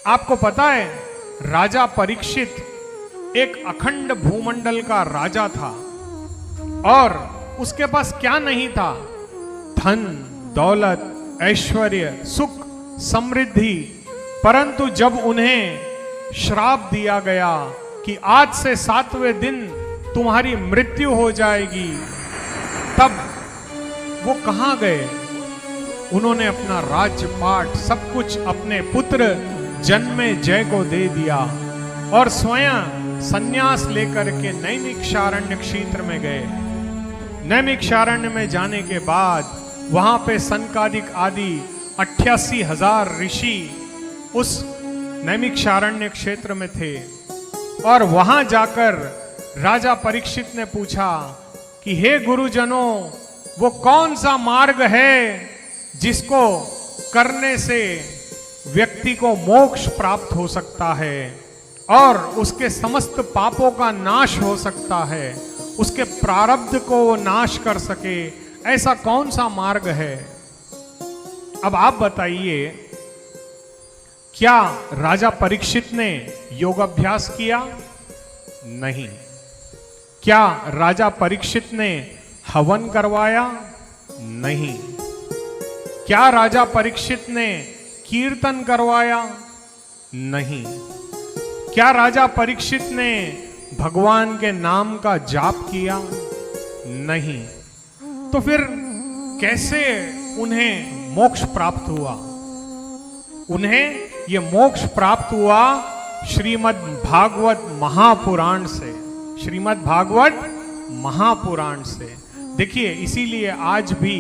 आपको पता है, राजा परीक्षित एक अखंड भूमंडल का राजा था और उसके पास क्या नहीं था? धन, दौलत, ऐश्वर्य, सुख, समृद्धि। परंतु जब उन्हें श्राप दिया गया कि आज से 7वें दिन तुम्हारी मृत्यु हो जाएगी, तब वो कहां गए? उन्होंने अपना राज्यपाट सब कुछ अपने पुत्र जन्मेजय को दे दिया और स्वयं संन्यास लेकर के नैमिषारण्य क्षेत्र में गए। नैमिषारण्य में जाने के बाद वहां पे सनकादिक आदि 88,000 ऋषि उस नैमिषारण्य क्षेत्र में थे और वहां जाकर राजा परीक्षित ने पूछा कि हे गुरुजनों, वो कौन सा मार्ग है जिसको करने से व्यक्ति को मोक्ष प्राप्त हो सकता है और उसके समस्त पापों का नाश हो सकता है, उसके प्रारब्ध को वो नाश कर सके, ऐसा कौन सा मार्ग है? अब आप बताइए, क्या राजा परीक्षित ने योग अभ्यास किया? नहीं। क्या राजा परीक्षित ने हवन करवाया? नहीं। क्या राजा परीक्षित ने कीर्तन करवाया? नहीं। क्या राजा परीक्षित ने भगवान के नाम का जाप किया? नहीं। तो फिर कैसे उन्हें मोक्ष प्राप्त हुआ? उन्हें ये मोक्ष प्राप्त हुआ श्रीमद् भागवत महापुराण से। श्रीमद् भागवत महापुराण से। देखिए, इसीलिए आज भी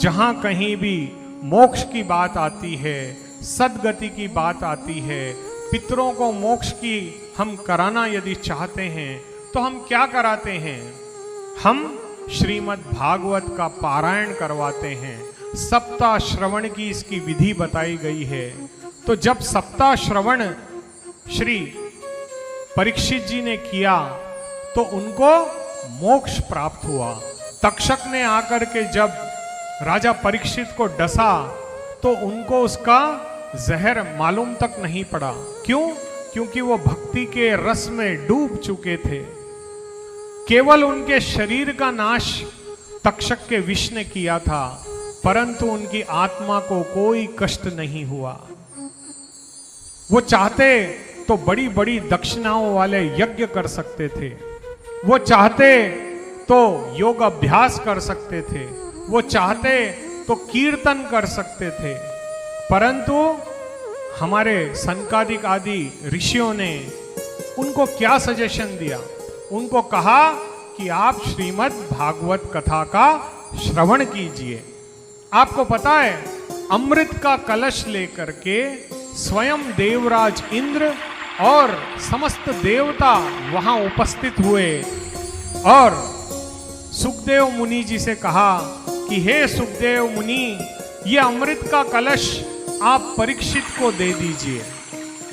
जहां कहीं भी मोक्ष की बात आती है, सद्गति की बात आती है, पितरों को मोक्ष की हम कराना यदि चाहते हैं तो हम क्या कराते हैं? हम श्रीमद् भागवत का पारायण करवाते हैं। सप्ताह श्रवण की इसकी विधि बताई गई है। तो जब सप्ताह श्रवण श्री परीक्षित जी ने किया तो उनको मोक्ष प्राप्त हुआ। तक्षक ने आकर के जब राजा परीक्षित को डसा तो उनको उसका जहर मालूम तक नहीं पड़ा। क्यों? क्योंकि वो भक्ति के रस में डूब चुके थे। केवल उनके शरीर का नाश तक्षक के विष ने किया था, परंतु उनकी आत्मा को कोई कष्ट नहीं हुआ। वो चाहते तो बड़ी बड़ी दक्षिणाओं वाले यज्ञ कर सकते थे, वो चाहते तो योग अभ्यास कर सकते थे, वो चाहते तो कीर्तन कर सकते थे, परंतु हमारे सनकादिक आदि ऋषियों ने उनको क्या सजेशन दिया? उनको कहा कि आप श्रीमद् भागवत कथा का श्रवण कीजिए। आपको पता है, अमृत का कलश लेकर के स्वयं देवराज इंद्र और समस्त देवता वहां उपस्थित हुए और सुखदेव मुनि जी से कहा कि हे सुखदेव मुनि, ये अमृत का कलश आप परीक्षित को दे दीजिए।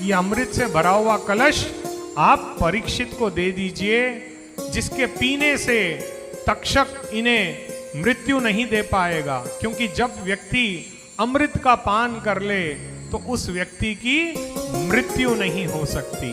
ये अमृत से भरा हुआ कलश आप परीक्षित को दे दीजिए, जिसके पीने से तक्षक इन्हें मृत्यु नहीं दे पाएगा। क्योंकि जब व्यक्ति अमृत का पान कर ले तो उस व्यक्ति की मृत्यु नहीं हो सकती।